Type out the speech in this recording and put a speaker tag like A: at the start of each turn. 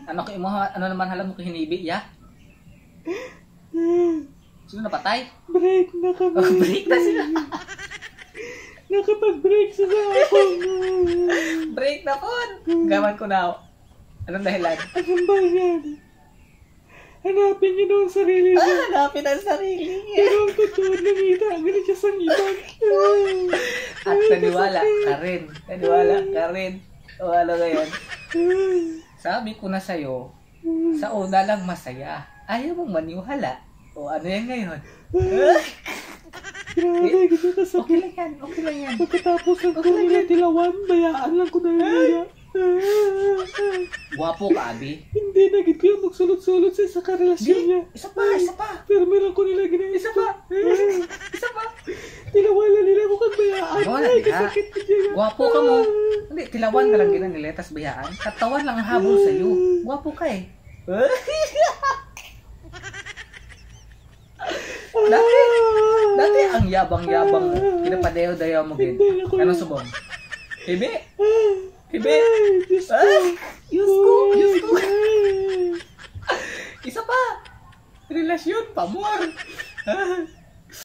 A: Ano ko imo ano naman halam ko hinibi ya? Sino napatay?
B: Break na kami.
A: Oh, break na sila.
B: Nakapag-break sila ako.
A: Break na po. Gawan ko na. Anong dahilan?
B: Anong ba yan? Hanapin niyo doon sarili niyo.
A: Hanapin ang sarili niya.
B: Pero ang totoo, nakita ganun siya sa ibang.
A: At naniwala ka rin. Naniwala ka rin. O ano ngayon? Sabi ko na sa'yo, sa una lang masaya. Ayaw mong maniwala. O ano yan ngayon?
B: Grabe, ganyan ka sa
A: Okay lang yan. Okay lang yan.
B: pagkatapos ang ko nila tilawan, bayaan lang ko na yun.
A: Guwapo ka, Abi.
B: Hindi, nagit ko yung magsulot-sulot sa karelasyon niya.
A: Isa pa, isa pa.
B: Pero meron ko nila ginagawa.
A: Isa pa. Isa pa.
B: Tilawan nila ko kang bayaan.
A: Wala,
B: Ay,
A: di ka.
B: kasakit ko dyan.
A: Guwapo ka mo. Hindi, tilawan ka lang ginang niletas bayaan. Katawan lang ang habol sa'yo. Guwapo ka eh. Dati ang yabang-yabang mo. Kinapadeho-dayaw mo gid. Ano subong? Hibi? Hibi?
B: Diyos ko.
A: Diyos ko. Isa pa. Relasyon, pamor.